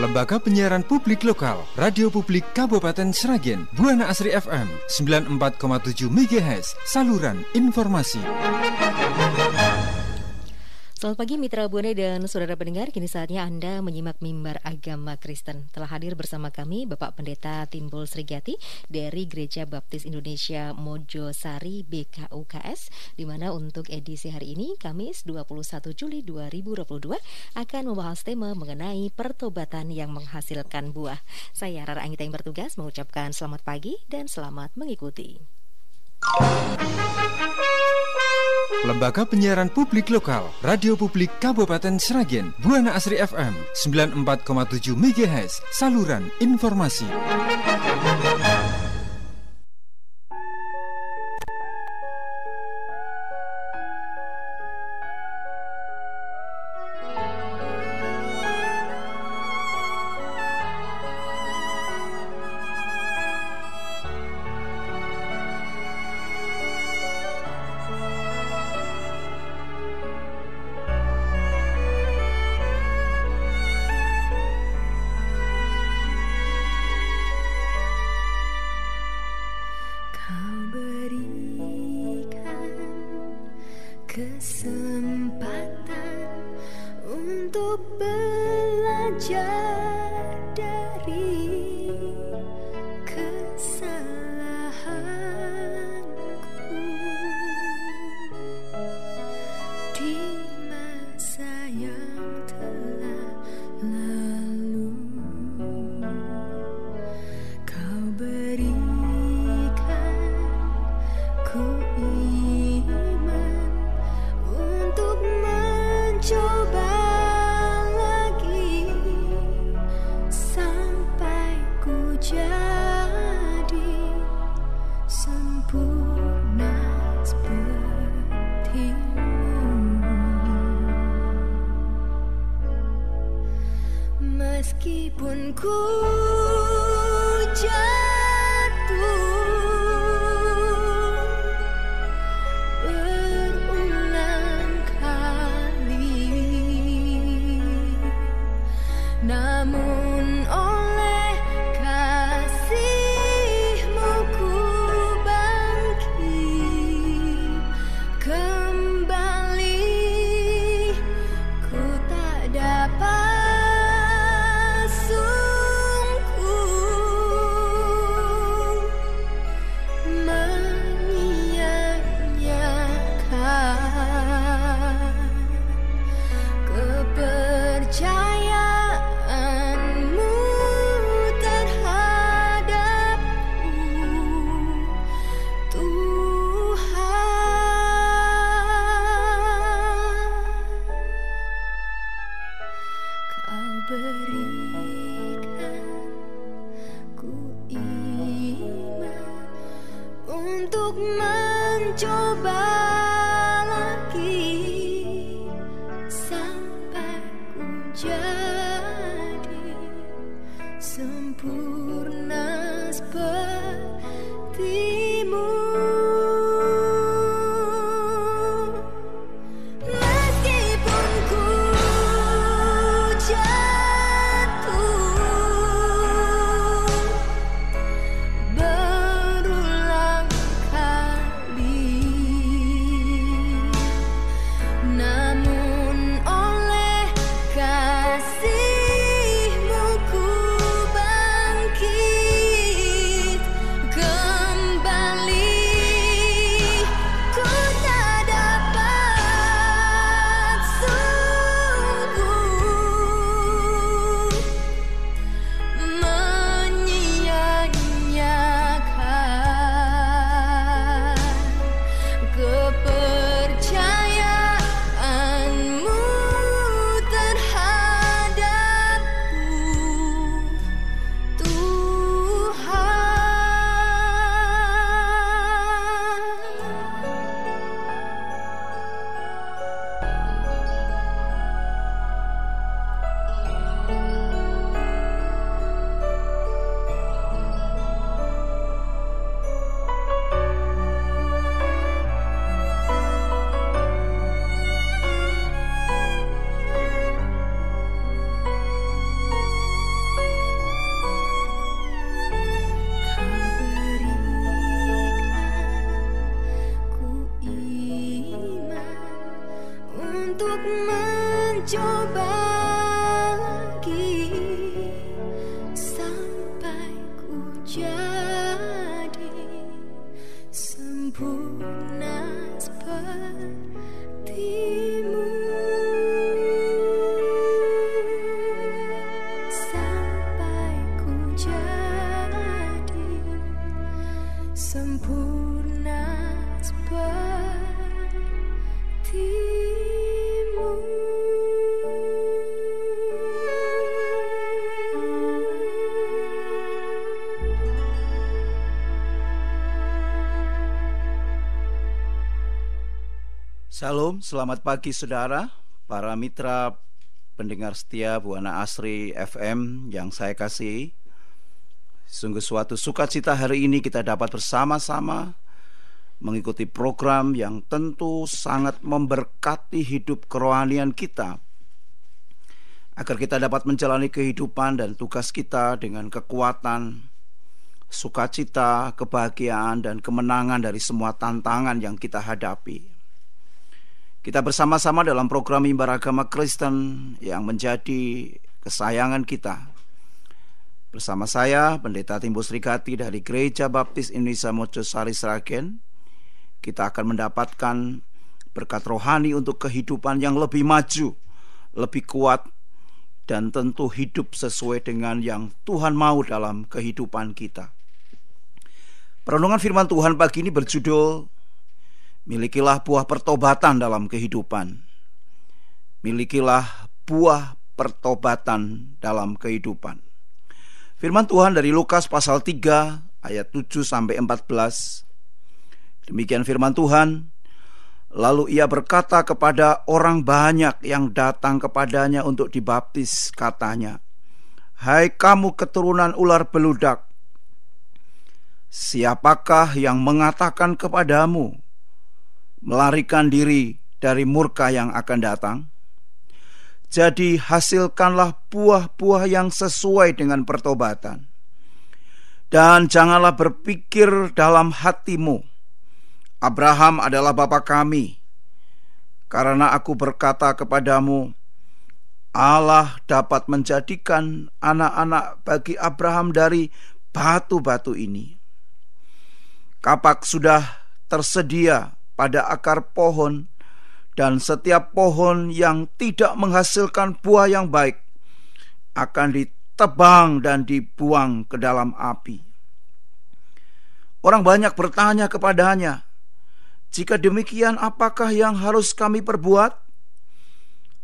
Lembaga Penyiaran Publik Lokal, Radio Publik Kabupaten Sragen, Buana Asri FM 94,7 MHz, saluran informasi. Selamat pagi Mitra Buana dan saudara pendengar, kini saatnya Anda menyimak Mimbar Agama Kristen. Telah hadir bersama kami Bapak Pendeta Timbul Srigati dari Gereja Baptis Indonesia Mojosari BKUKS, di mana untuk edisi hari ini, Kamis 21 Juli 2022, akan membahas tema mengenai pertobatan yang menghasilkan buah. Saya Rara Anggita yang bertugas mengucapkan selamat pagi dan selamat mengikuti. Lembaga Penyiaran Publik Lokal, Radio Publik Kabupaten Sragen, Buana Asri FM 94,7 MHz, saluran informasi. Kesempatan untuk belajar dari kesalahanku di masa yang telah lalu. Kau berikan ku untuk mencoba lagi sampai ku jadi sempurna sepertimu. Meskipun ku namun oleh kasih-Mu ku bangkit kembali. Ku tak dapat sungguh menyia-nyiakan kepercayaan berikan ku iman untuk mencoba lagi sampai ku jadi sempurna seperti-Mu. Kasih-Mu ku bangkit mencoba lagi sampai ku jadi sempurna sepertimu. Sampai ku jadi sempurna sepertimu. Salam, selamat pagi saudara, para mitra pendengar setia Buana Asri FM yang saya kasihi. Sungguh suatu sukacita hari ini kita dapat bersama-sama mengikuti program yang tentu sangat memberkati hidup kerohanian kita, agar kita dapat menjalani kehidupan dan tugas kita dengan kekuatan, sukacita, kebahagiaan, dan kemenangan dari semua tantangan yang kita hadapi. Kita bersama-sama dalam program Mimbar Agama Kristen yang menjadi kesayangan kita. Bersama saya, Pendeta Timbul Srigati dari Gereja Baptis Indonesia Mojosari Sragen, kita akan mendapatkan berkat rohani untuk kehidupan yang lebih maju, lebih kuat, dan tentu hidup sesuai dengan yang Tuhan mau dalam kehidupan kita. Perenungan firman Tuhan pagi ini berjudul Milikilah buah pertobatan dalam kehidupan. Milikilah buah pertobatan dalam kehidupan. Firman Tuhan dari Lukas pasal 3 ayat 7-14. Demikian firman Tuhan. Lalu ia berkata kepada orang banyak yang datang kepadanya untuk dibaptis, katanya, "Hai kamu keturunan ular beludak, siapakah yang mengatakan kepadamu, melarikan diri dari murka yang akan datang? Jadi hasilkanlah buah-buah yang sesuai dengan pertobatan. Dan janganlah berpikir dalam hatimu, Abraham adalah bapa kami. Karena aku berkata kepadamu, Allah dapat menjadikan anak-anak bagi Abraham dari batu-batu ini. Kapak sudah tersedia pada akar pohon, dan setiap pohon yang tidak menghasilkan buah yang baik akan ditebang dan dibuang ke dalam api." Orang banyak bertanya kepadanya, "Jika demikian, apakah yang harus kami perbuat?"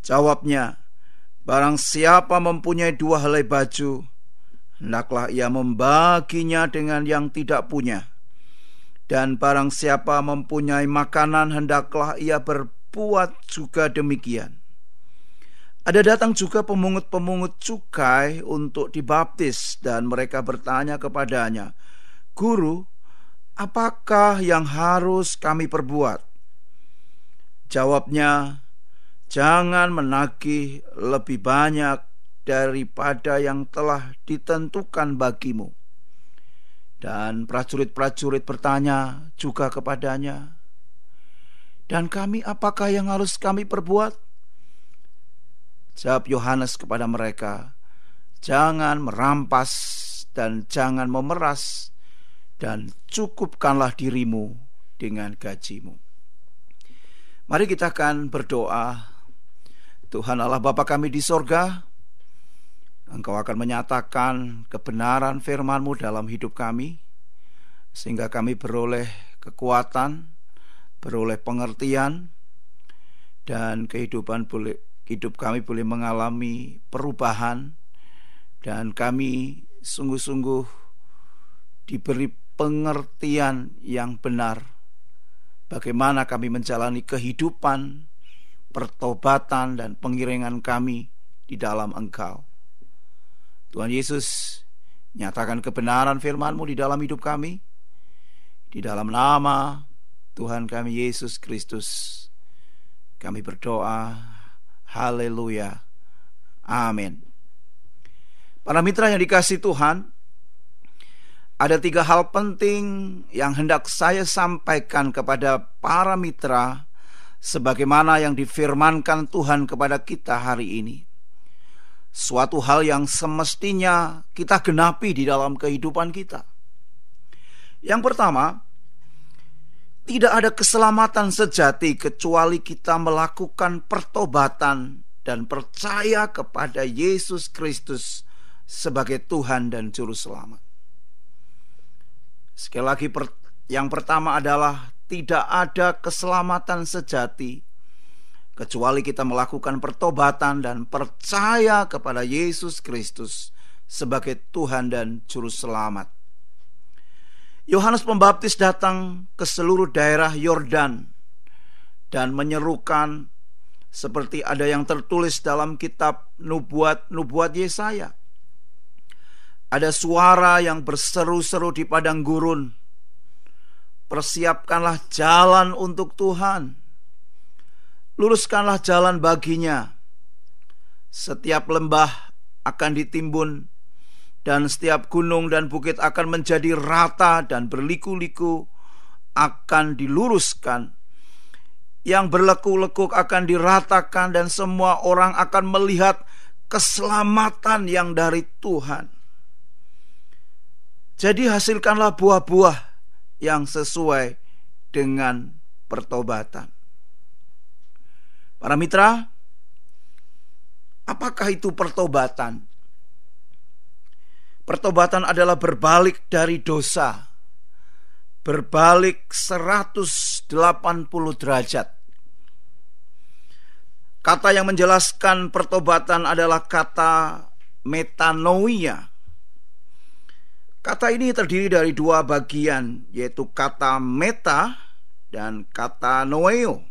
Jawabnya, "Barang siapa mempunyai 2 helai baju, hendaklah ia membaginya dengan yang tidak punya. Dan barang siapa mempunyai makanan, hendaklah ia berbuat juga demikian." Ada datang juga pemungut-pemungut cukai untuk dibaptis, dan mereka bertanya kepadanya, "Guru, apakah yang harus kami perbuat?" Jawabnya, "Jangan menagih lebih banyak daripada yang telah ditentukan bagimu." Dan prajurit-prajurit bertanya juga kepadanya, "Dan kami, apakah yang harus kami perbuat?" Jawab Yohanes kepada mereka, "Jangan merampas dan jangan memeras, dan cukupkanlah dirimu dengan gajimu." Mari kita akan berdoa. Tuhan Allah Bapa kami di sorga, Engkau akan menyatakan kebenaran firman-Mu dalam hidup kami, sehingga kami beroleh kekuatan, beroleh pengertian, dan hidup kami boleh mengalami perubahan, dan kami sungguh-sungguh diberi pengertian yang benar bagaimana kami menjalani kehidupan, pertobatan, dan pengiringan kami di dalam Engkau. Tuhan Yesus, nyatakan kebenaran firman-Mu di dalam hidup kami. Di dalam nama Tuhan kami Yesus Kristus kami berdoa. Haleluya. Amin. Para mitra yang dikasihi Tuhan, ada 3 hal penting yang hendak saya sampaikan kepada para mitra sebagaimana yang difirmankan Tuhan kepada kita hari ini. Suatu hal yang semestinya kita genapi di dalam kehidupan kita. Yang pertama, tidak ada keselamatan sejati kecuali kita melakukan pertobatan dan percaya kepada Yesus Kristus sebagai Tuhan dan Juru Selamat. Sekali lagi, yang pertama adalah tidak ada keselamatan sejati kecuali kita melakukan pertobatan dan percaya kepada Yesus Kristus sebagai Tuhan dan Juru Selamat. Yohanes Pembaptis datang ke seluruh daerah Yordan dan menyerukan seperti ada yang tertulis dalam kitab nubuat Yesaya. Ada suara yang berseru-seru di padang gurun, persiapkanlah jalan untuk Tuhan, luruskanlah jalan baginya. Setiap lembah akan ditimbun, dan setiap gunung dan bukit akan menjadi rata, dan berliku-liku akan diluruskan. Yang berlekuk-lekuk akan diratakan, dan semua orang akan melihat keselamatan yang dari Tuhan. Jadi hasilkanlah buah-buah yang sesuai dengan pertobatan. Para mitra, apakah itu pertobatan? Pertobatan adalah berbalik dari dosa, berbalik 180 derajat. Kata yang menjelaskan pertobatan adalah kata metanoia. Kata ini terdiri dari dua bagian, yaitu kata meta dan kata noeo.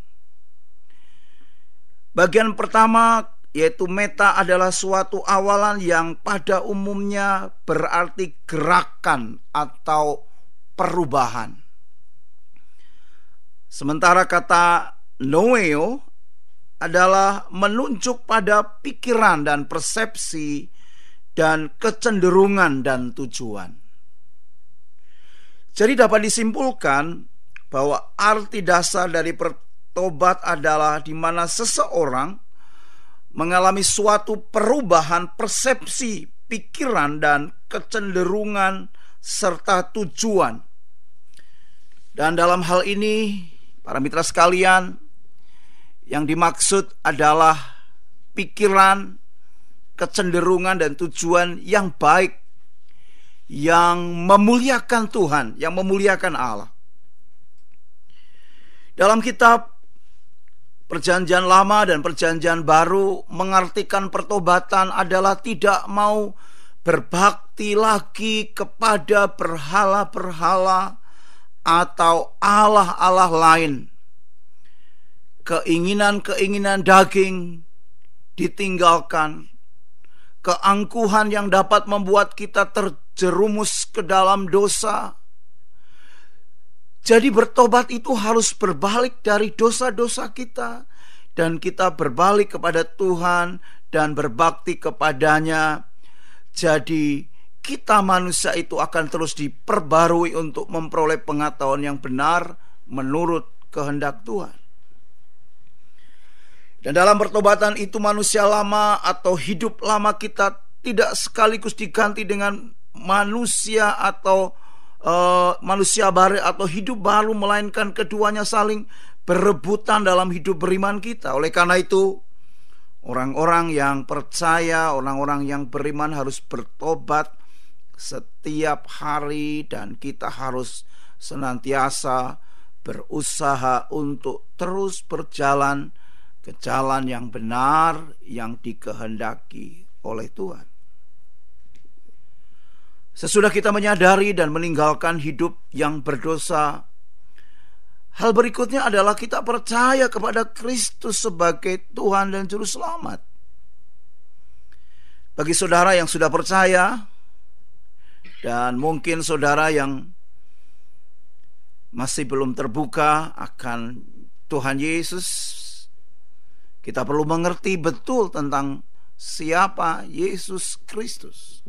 Bagian pertama, yaitu meta, adalah suatu awalan yang pada umumnya berarti gerakan atau perubahan. Sementara kata noeo adalah menunjuk pada pikiran dan persepsi dan kecenderungan dan tujuan. Jadi dapat disimpulkan bahwa arti dasar dari pertobat adalah di mana seseorang mengalami suatu perubahan persepsi, pikiran, dan kecenderungan serta tujuan. Dan dalam hal ini, para mitra sekalian, yang dimaksud adalah pikiran, kecenderungan, dan tujuan yang baik, yang memuliakan Tuhan, yang memuliakan Allah. Dalam kitab Perjanjian Lama dan Perjanjian Baru mengartikan pertobatan adalah tidak mau berbakti lagi kepada berhala-berhala atau allah-allah lain. Keinginan-keinginan daging ditinggalkan. Keangkuhan yang dapat membuat kita terjerumus ke dalam dosa. Jadi bertobat itu harus berbalik dari dosa-dosa kita, dan kita berbalik kepada Tuhan dan berbakti kepadanya. Jadi kita manusia itu akan terus diperbarui untuk memperoleh pengetahuan yang benar menurut kehendak Tuhan. Dan dalam pertobatan itu manusia lama atau hidup lama kita tidak sekaligus diganti dengan manusia atau manusia baru atau hidup baru, melainkan keduanya saling berebutan dalam hidup beriman kita. Oleh karena itu, orang-orang yang percaya, orang-orang yang beriman harus bertobat setiap hari, dan kita harus senantiasa berusaha untuk terus berjalan ke jalan yang benar yang dikehendaki oleh Tuhan. Sesudah kita menyadari dan meninggalkan hidup yang berdosa, hal berikutnya adalah kita percaya kepada Kristus sebagai Tuhan dan Juru Selamat. Bagi saudara yang sudah percaya, dan mungkin saudara yang masih belum terbuka akan Tuhan Yesus, kita perlu mengerti betul tentang siapa Yesus Kristus.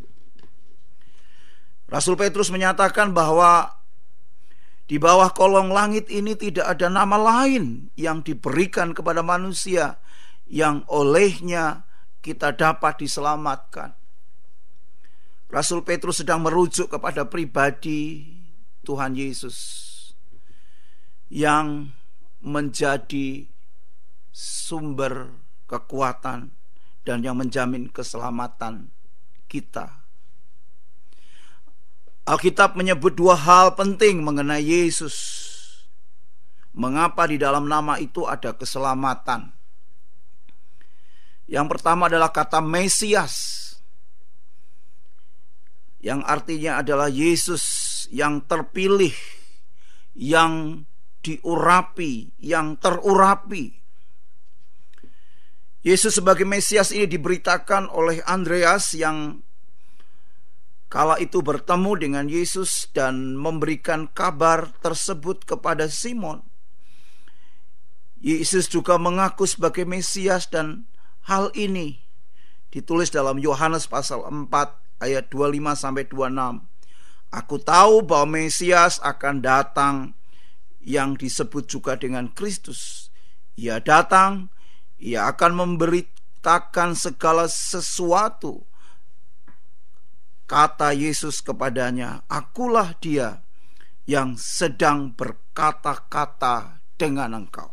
Rasul Petrus menyatakan bahwa Di bawah kolong langit ini tidak ada nama lain yang diberikan kepada manusia yang olehnya kita dapat diselamatkan. Rasul Petrus sedang merujuk kepada pribadi Tuhan Yesus yang menjadi sumber kekuatan dan yang menjamin keselamatan kita. Alkitab menyebut dua hal penting mengenai Yesus. Mengapa di dalam nama itu ada keselamatan? Yang pertama adalah kata Mesias, yang artinya adalah Yesus yang terpilih, yang diurapi, yang terurapi. Yesus sebagai Mesias ini diberitakan oleh Andreas yang kala itu bertemu dengan Yesus dan memberikan kabar tersebut kepada Simon. Yesus juga mengaku sebagai Mesias, dan hal ini ditulis dalam Yohanes pasal 4 ayat 25-26. Aku tahu bahwa Mesias akan datang, yang disebut juga dengan Kristus. Ia datang, ia akan memberitakan segala sesuatu. Kata Yesus kepadanya, akulah dia yang sedang berkata-kata dengan engkau.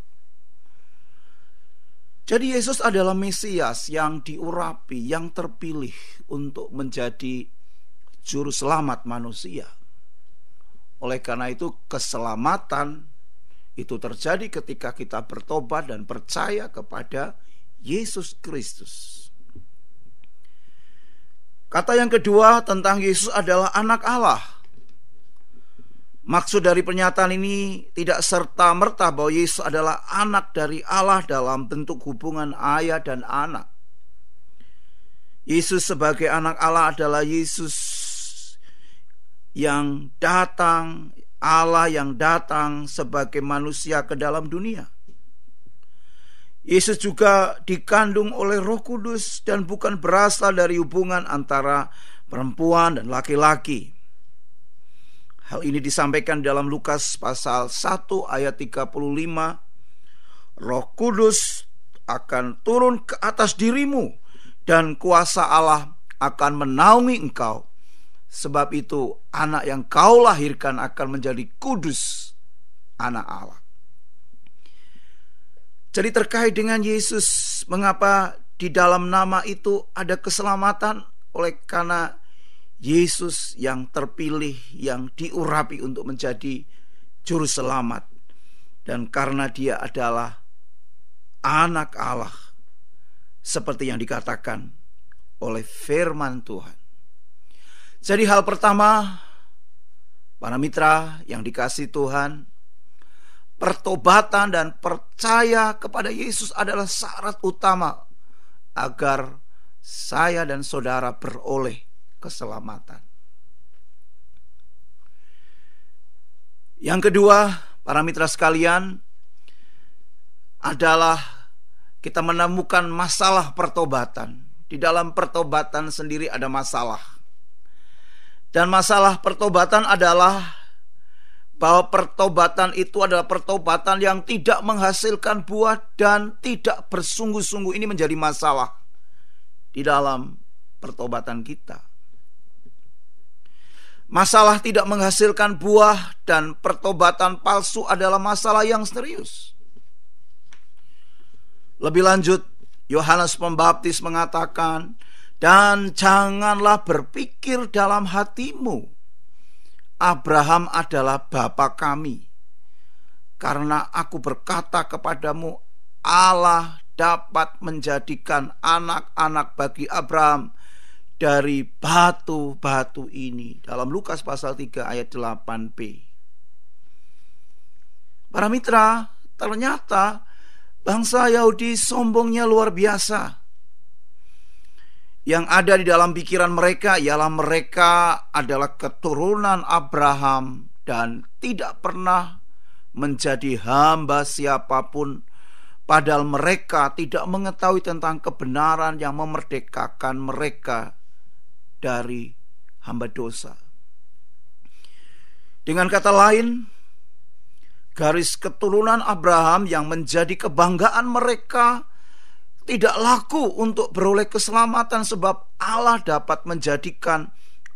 Jadi Yesus adalah Mesias yang diurapi, yang terpilih untuk menjadi juru selamat manusia. Oleh karena itu keselamatan itu terjadi ketika kita bertobat dan percaya kepada Yesus Kristus. Kata yang kedua tentang Yesus adalah anak Allah. Maksud dari pernyataan ini tidak serta-merta bahwa Yesus adalah anak dari Allah dalam bentuk hubungan ayah dan anak. Yesus sebagai anak Allah adalah Yesus yang datang, Allah yang datang sebagai manusia ke dalam dunia. Yesus juga dikandung oleh Roh Kudus dan bukan berasal dari hubungan antara perempuan dan laki-laki. Hal ini disampaikan dalam Lukas pasal 1 ayat 35. Roh Kudus akan turun ke atas dirimu dan kuasa Allah akan menaungi engkau. Sebab itu anak yang kau lahirkan akan menjadi kudus, anak Allah. Jadi terkait dengan Yesus, mengapa di dalam nama itu ada keselamatan? Oleh karena Yesus yang terpilih, yang diurapi untuk menjadi juru selamat. Dan karena dia adalah anak Allah, seperti yang dikatakan oleh firman Tuhan. Jadi hal pertama, para mitra yang dikasihi Tuhan, pertobatan dan percaya kepada Yesus adalah syarat utama agar saya dan saudara beroleh keselamatan. Yang kedua, para mitra sekalian, adalah kita menemukan masalah pertobatan. Di dalam pertobatan sendiri ada masalah. Dan masalah pertobatan adalah bahwa pertobatan itu adalah pertobatan yang tidak menghasilkan buah dan tidak bersungguh-sungguh. Ini menjadi masalah di dalam pertobatan kita. Masalah tidak menghasilkan buah dan pertobatan palsu adalah masalah yang serius. Lebih lanjut, Yohanes Pembaptis mengatakan, dan janganlah berpikir dalam hatimu, Abraham adalah bapa kami. Karena aku berkata kepadamu, Allah dapat menjadikan anak-anak bagi Abraham dari batu-batu ini. Dalam Lukas pasal 3 ayat 8b. Para mitra, ternyata bangsa Yahudi sombongnya luar biasa. Yang ada di dalam pikiran mereka ialah mereka adalah keturunan Abraham dan tidak pernah menjadi hamba siapapun, padahal mereka tidak mengetahui tentang kebenaran yang memerdekakan mereka dari hamba dosa. Dengan kata lain, garis keturunan Abraham yang menjadi kebanggaan mereka tidak laku untuk beroleh keselamatan, sebab Allah dapat menjadikan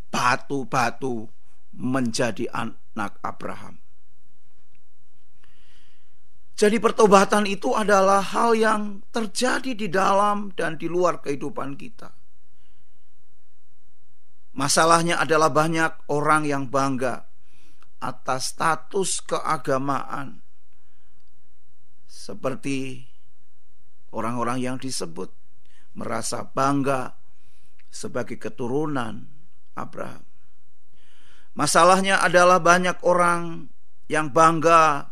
batu-batu menjadi anak Abraham. Jadi pertobatan itu adalah hal yang terjadi di dalam dan di luar kehidupan kita. Masalahnya adalah banyak orang yang bangga atas status keagamaan, seperti orang-orang yang disebut merasa bangga sebagai keturunan Abraham. Masalahnya adalah banyak orang yang bangga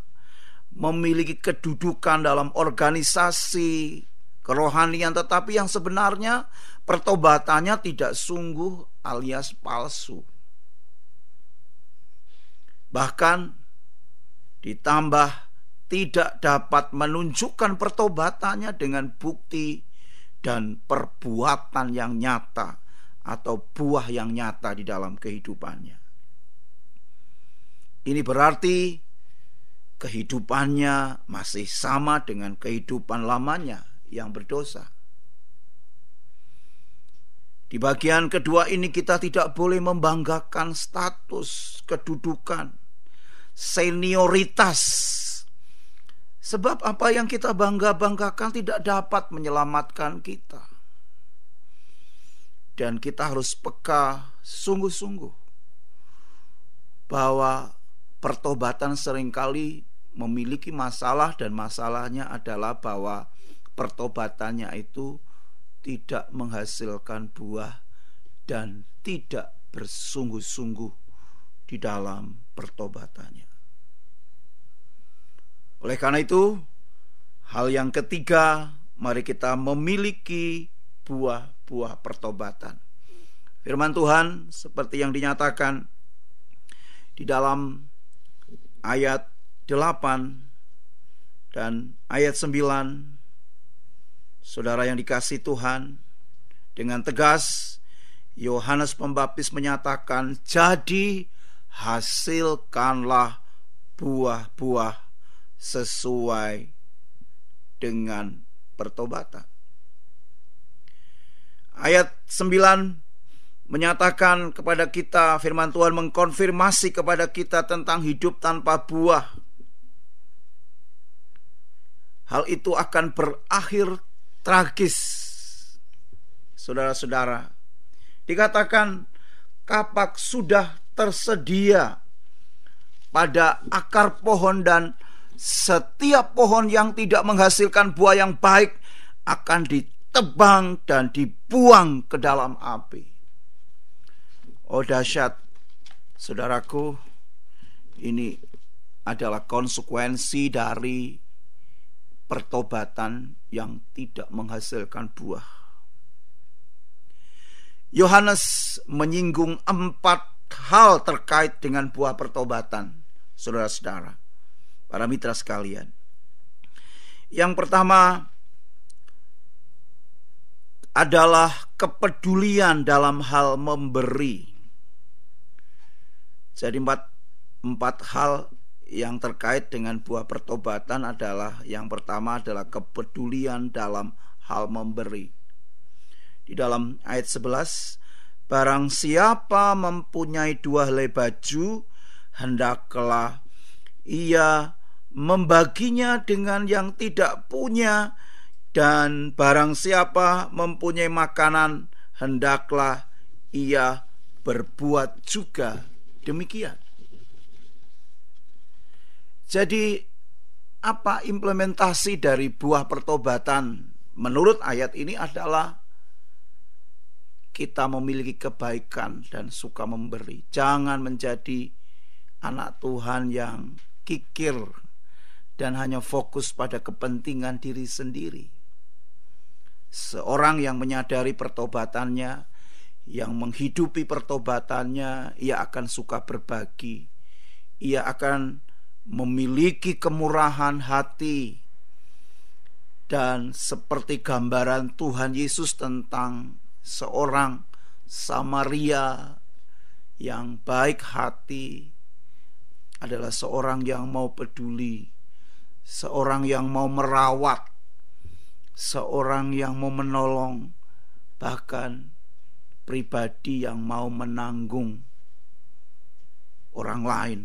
memiliki kedudukan dalam organisasi kerohanian, tetapi yang sebenarnya pertobatannya tidak sungguh alias palsu. Bahkan ditambah tidak dapat menunjukkan pertobatannya dengan bukti dan perbuatan yang nyata atau buah yang nyata di dalam kehidupannya. Ini berarti kehidupannya masih sama dengan kehidupan lamanya yang berdosa. Di bagian kedua ini kita tidak boleh membanggakan status, kedudukan, senioritas. Sebab apa yang kita bangga-banggakan tidak dapat menyelamatkan kita. Dan kita harus peka sungguh-sungguh bahwa pertobatan seringkali memiliki masalah, dan masalahnya adalah bahwa pertobatannya itu tidak menghasilkan buah dan tidak bersungguh-sungguh di dalam pertobatannya. Oleh karena itu, hal yang ketiga, mari kita memiliki buah-buah pertobatan. Firman Tuhan seperti yang dinyatakan di dalam ayat 8 dan ayat 9, saudara yang dikasihi Tuhan, dengan tegas Yohanes Pembaptis menyatakan, jadi hasilkanlah buah-buah sesuai dengan pertobatan. Ayat 9 menyatakan kepada kita, firman Tuhan mengkonfirmasi kepada kita tentang hidup tanpa buah. Hal itu akan berakhir tragis, saudara-saudara. Dikatakan kapak sudah tersedia pada akar pohon, dan setiap pohon yang tidak menghasilkan buah yang baik akan ditebang dan dibuang ke dalam api. Oh dahsyat, saudaraku, ini adalah konsekuensi dari pertobatan yang tidak menghasilkan buah. Yohanes menyinggung 4 hal terkait dengan buah pertobatan, saudara-saudara, para mitra sekalian. Yang pertama adalah kepedulian dalam hal memberi. Jadi empat hal yang terkait dengan buah pertobatan adalah, yang pertama adalah kepedulian dalam hal memberi. Di dalam ayat 11, barang siapa mempunyai 2 helai baju, hendaklah ia membaginya dengan yang tidak punya, dan barang siapa mempunyai makanan, hendaklah ia berbuat juga demikian. Jadi apa implementasi dari buah pertobatan menurut ayat ini adalah kita memiliki kebaikan dan suka memberi. Jangan menjadi anak Tuhan yang kikir dan hanya fokus pada kepentingan diri sendiri. Seorang yang menyadari pertobatannya, yang menghidupi pertobatannya, ia akan suka berbagi. Ia akan memiliki kemurahan hati, dan seperti gambaran Tuhan Yesus tentang seorang Samaria yang baik hati, adalah seorang yang mau peduli, seorang yang mau merawat, seorang yang mau menolong, bahkan pribadi yang mau menanggung orang lain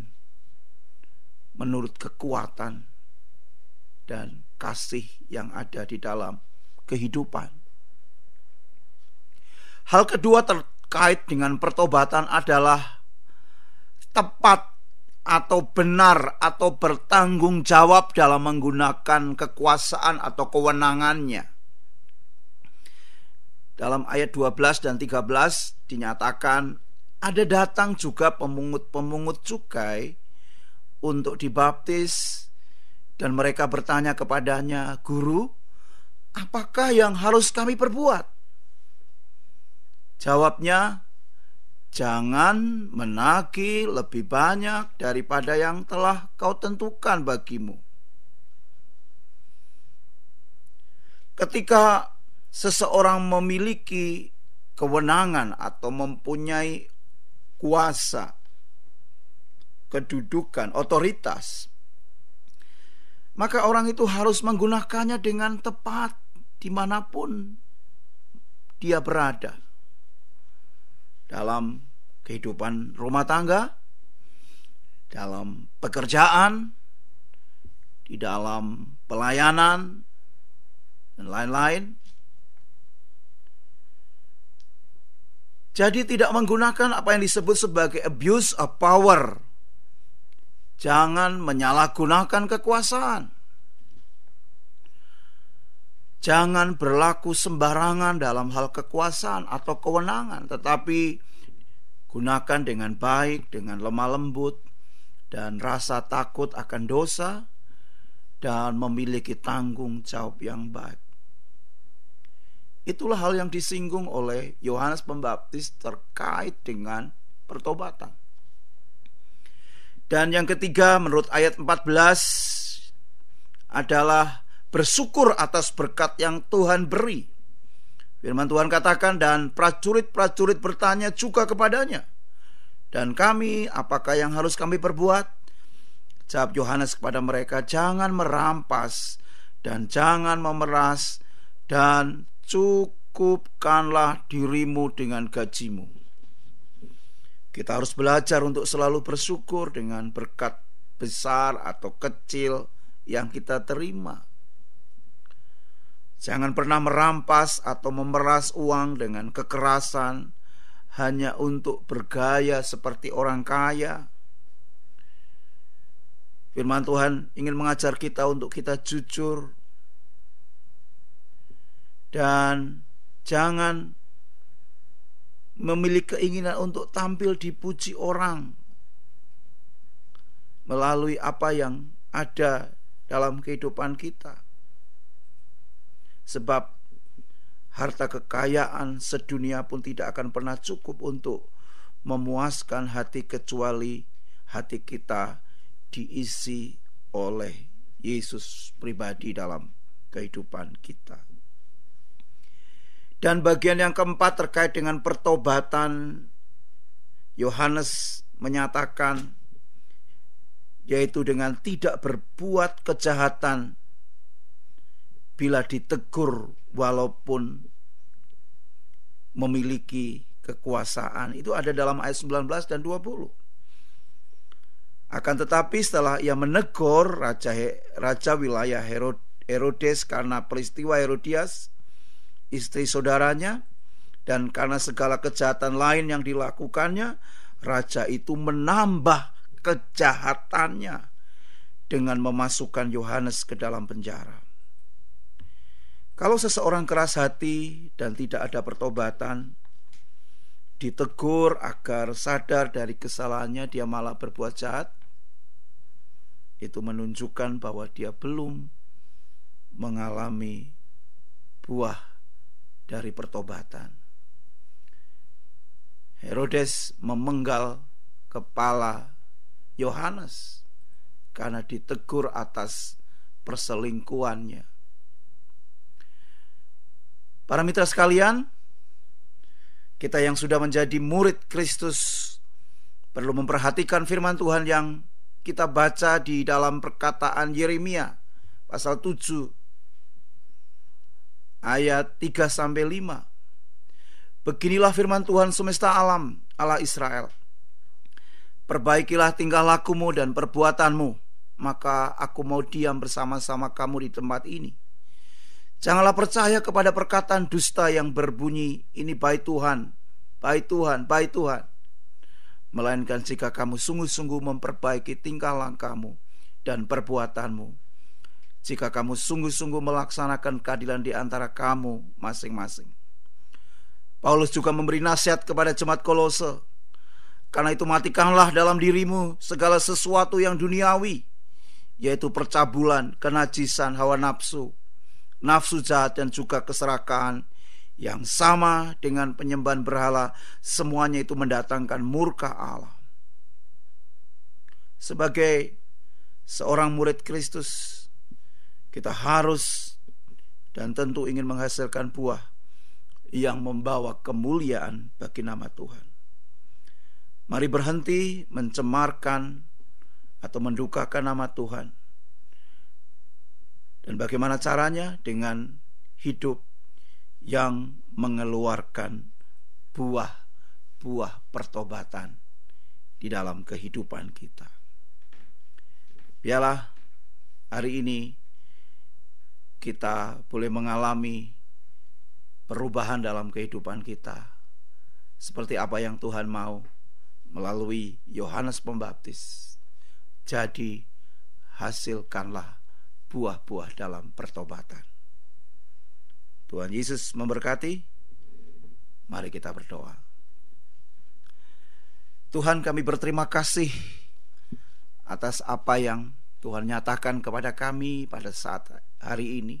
menurut kekuatan dan kasih yang ada di dalam kehidupan. Hal kedua terkait dengan pertobatan adalah tepat atau benar atau bertanggung jawab dalam menggunakan kekuasaan atau kewenangannya. Dalam ayat 12 dan 13 dinyatakan ada datang juga pemungut-pemungut cukai untuk dibaptis, dan mereka bertanya kepadanya, "Guru, apakah yang harus kami perbuat?" Jawabnya, "Jangan menagih lebih banyak daripada yang telah kau tentukan bagimu." Ketika seseorang memiliki kewenangan atau mempunyai kuasa, kedudukan, otoritas, maka orang itu harus menggunakannya dengan tepat dimanapun dia berada. Dalam kehidupan rumah tangga, dalam pekerjaan, di dalam pelayanan, dan lain-lain. Jadi tidak menggunakan apa yang disebut sebagai abuse of power. Jangan menyalahgunakan kekuasaan. Jangan berlaku sembarangan dalam hal kekuasaan atau kewenangan, tetapi gunakan dengan baik, dengan lemah lembut, dan rasa takut akan dosa, dan memiliki tanggung jawab yang baik. Itulah hal yang disinggung oleh Yohanes Pembaptis terkait dengan pertobatan. Dan yang ketiga, menurut ayat 14 adalah bersyukur atas berkat yang Tuhan beri. Firman Tuhan katakan, dan prajurit-prajurit bertanya juga kepadanya, "Dan kami, apakah yang harus kami perbuat?" Jawab Yohanes kepada mereka, "Jangan merampas dan jangan memeras, dan cukupkanlah dirimu dengan gajimu." Kita harus belajar untuk selalu bersyukur dengan berkat besar atau kecil yang kita terima. Jangan pernah merampas atau memeras uang dengan kekerasan hanya untuk bergaya seperti orang kaya. Firman Tuhan ingin mengajar kita untuk kita jujur, dan jangan memiliki keinginan untuk tampil dipuji orang melalui apa yang ada dalam kehidupan kita. Sebab harta kekayaan sedunia pun tidak akan pernah cukup untuk memuaskan hati, kecuali hati kita diisi oleh Yesus pribadi dalam kehidupan kita. Dan bagian yang keempat terkait dengan pertobatan, Yohanes menyatakan, yaitu dengan tidak berbuat kejahatan bila ditegur walaupun memiliki kekuasaan. Itu ada dalam ayat 19 dan 20. Akan tetapi setelah ia menegur raja wilayah Herodes karena peristiwa Herodias, istri saudaranya, dan karena segala kejahatan lain yang dilakukannya, raja itu menambah kejahatannya dengan memasukkan Yohanes ke dalam penjara. Kalau seseorang keras hati dan tidak ada pertobatan, ditegur agar sadar dari kesalahannya, dia malah berbuat jahat, itu menunjukkan bahwa dia belum mengalami buah dari pertobatan. Herodes memenggal kepala Yohanes karena ditegur atas perselingkuhannya. Para mitra sekalian, kita yang sudah menjadi murid Kristus perlu memperhatikan firman Tuhan yang kita baca di dalam perkataan Yeremia pasal 7 ayat 3-5. Beginilah firman Tuhan semesta alam, Allah Israel. Perbaikilah tingkah lakumu dan perbuatanmu, maka aku mau diam bersama-sama kamu di tempat ini. Janganlah percaya kepada perkataan dusta yang berbunyi, ini bait Tuhan, bait Tuhan, bait Tuhan. Melainkan jika kamu sungguh-sungguh memperbaiki tingkah langkahmu dan perbuatanmu, jika kamu sungguh-sungguh melaksanakan keadilan di antara kamu masing-masing. Paulus juga memberi nasihat kepada jemaat Kolose. Karena itu matikanlah dalam dirimu segala sesuatu yang duniawi, yaitu percabulan, kenajisan, hawa nafsu, nafsu jahat, dan juga keserakahan yang sama dengan penyembahan berhala. Semuanya itu mendatangkan murka Allah. Sebagai seorang murid Kristus, kita harus dan tentu ingin menghasilkan buah yang membawa kemuliaan bagi nama Tuhan. Mari berhenti mencemarkan atau mendukakan nama Tuhan. Dan bagaimana caranya? Dengan hidup yang mengeluarkan buah-buah pertobatan di dalam kehidupan kita. Biarlah hari ini kita boleh mengalami perubahan dalam kehidupan kita, seperti apa yang Tuhan mau melalui Yohanes Pembaptis. Jadi hasilkanlah buah-buah dalam pertobatan. Tuhan Yesus memberkati. Mari kita berdoa. Tuhan, kami berterima kasih atas apa yang Tuhan nyatakan kepada kami pada saat hari ini.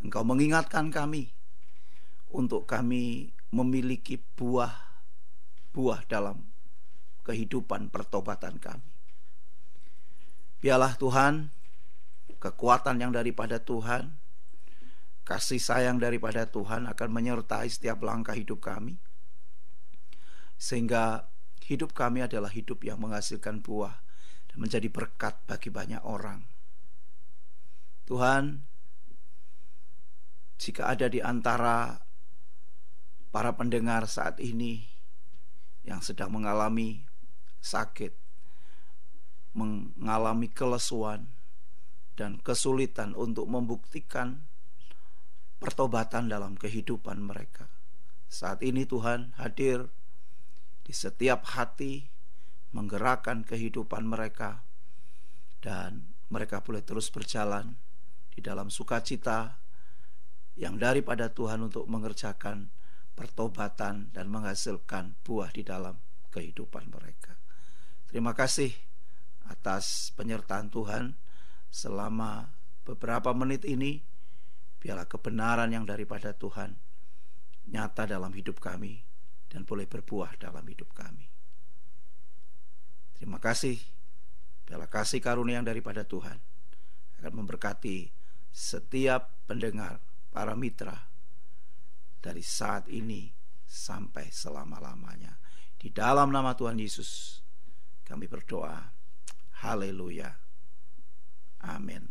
Engkau mengingatkan kami untuk kami memiliki buah dalam kehidupan pertobatan kami. Biarlah Tuhan, kekuatan yang daripada Tuhan, kasih sayang daripada Tuhan akan menyertai setiap langkah hidup kami, sehingga hidup kami adalah hidup yang menghasilkan buah dan menjadi berkat bagi banyak orang. Tuhan, jika ada di antara para pendengar saat ini yang sedang mengalami sakit, mengalami kelesuan dan kesulitan untuk membuktikan pertobatan dalam kehidupan mereka, saat ini Tuhan hadir di setiap hati, menggerakkan kehidupan mereka, dan mereka boleh terus berjalan di dalam sukacita yang daripada Tuhan untuk mengerjakan pertobatan dan menghasilkan buah di dalam kehidupan mereka. Terima kasih atas penyertaan Tuhan selama beberapa menit ini. Biarlah kebenaran yang daripada Tuhan nyata dalam hidup kami dan boleh berbuah dalam hidup kami. Terima kasih. Biarlah kasih karunia yang daripada Tuhan akan memberkati setiap pendengar, para mitra, dari saat ini sampai selama-lamanya. Di dalam nama Tuhan Yesus kami berdoa. Haleluya. Amin.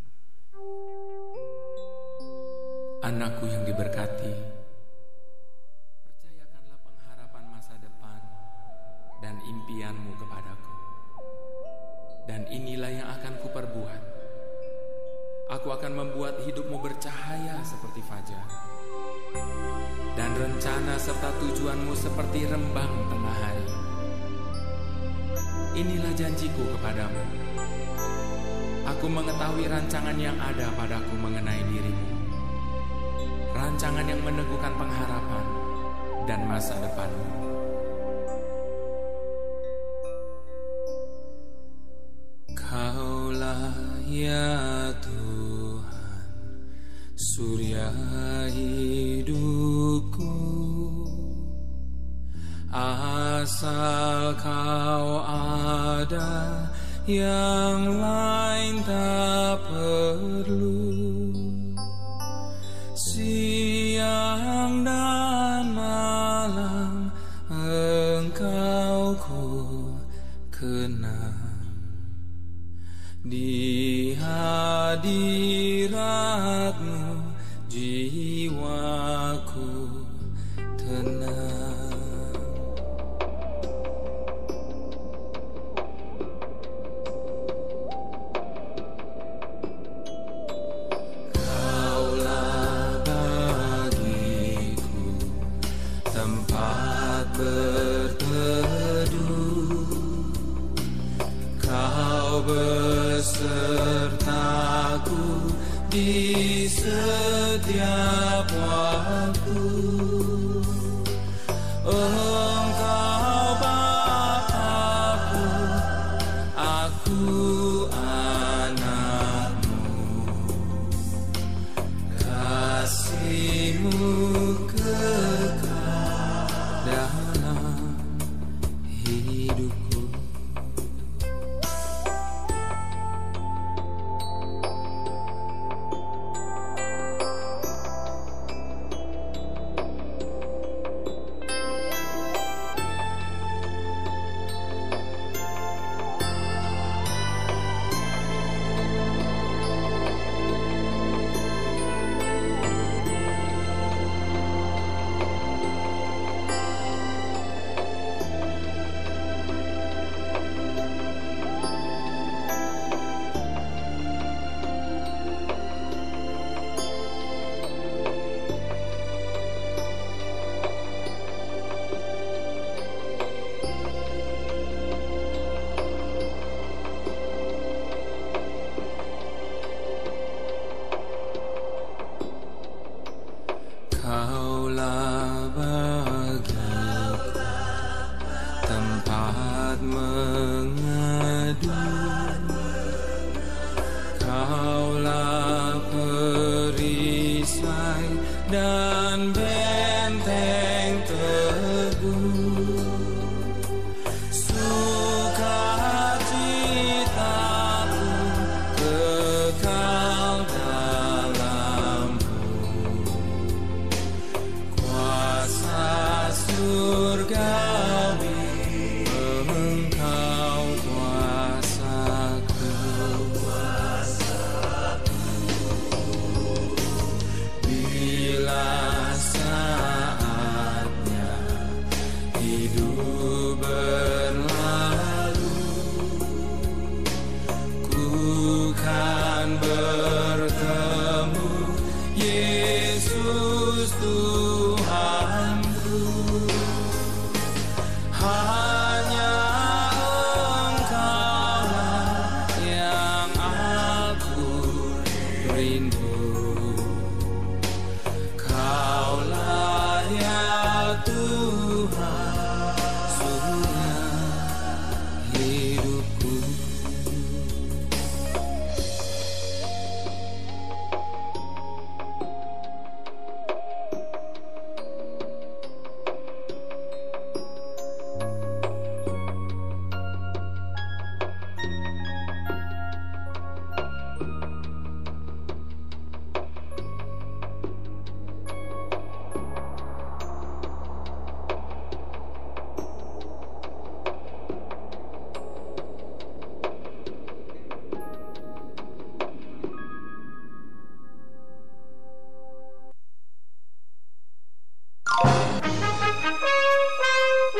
Anakku yang diberkati, percayakanlah pengharapan masa depan dan impianmu kepadaku. Dan inilah yang akan kuperbuat. Aku akan membuat hidupmu bercahaya seperti fajar, dan rencana serta tujuanmu seperti rembang tengah hari. Inilah janjiku kepadamu. Aku mengetahui rancangan yang ada padaku mengenai dirimu, rancangan yang meneguhkan pengharapan dan masa depanmu. Kaulah ya Tuhan, surya hidupku. Asal kau ada, yang lain tak perlu. Siang dan malam Engkau ku kenal. Di hadirat-Mu jiwaku tenang. Kaulah bagiku tempat berteduh, Kau besertaku di setiap waktu. Engkau Bapa-Ku, aku anak-Mu. Kasih-Mu kekal dalam hidupku. Kaulah bagiku tempat mengadu, Kaulah perisai dan benteng teguh. Sukacitaku kekal dalam-Mu, kuasa surgawi Engkau kuasaku. Bila saatnya hidup berlalu, ku kan bertemu Yesus Tuhanku. Hanya Engkaulah yang aku rindu, Kaulah ya Tuhan surga hidupku.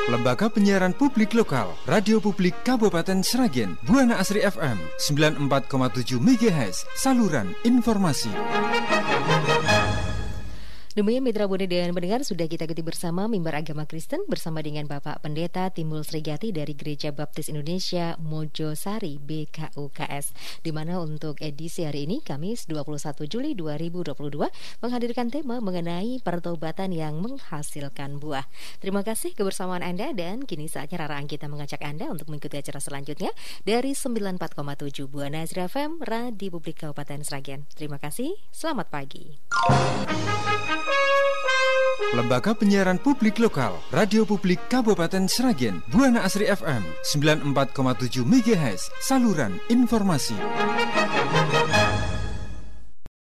Lembaga Penyiaran Publik Lokal, Radio Publik Kabupaten Sragen, Buana Asri FM 94,7 MHz, saluran informasi. Demikian mitra Bunda dan pendengar, sudah kita ikuti bersama mimbar agama Kristen bersama dengan Bapak Pendeta Timbul Srigati dari Gereja Baptis Indonesia Mojosari BKUKS, di mana untuk edisi hari ini Kamis 21 Juli 2022 menghadirkan tema mengenai pertobatan yang menghasilkan buah. Terima kasih kebersamaan Anda, dan kini saatnya Rara Anggita mengajak Anda untuk mengikuti acara selanjutnya dari 94,7 Buana Asri FM Radio Publik Kabupaten Sragen. Terima kasih, selamat pagi. Lembaga Penyiaran Publik Lokal, Radio Publik Kabupaten Sragen, Buana Asri FM 94,7 MHz, saluran informasi.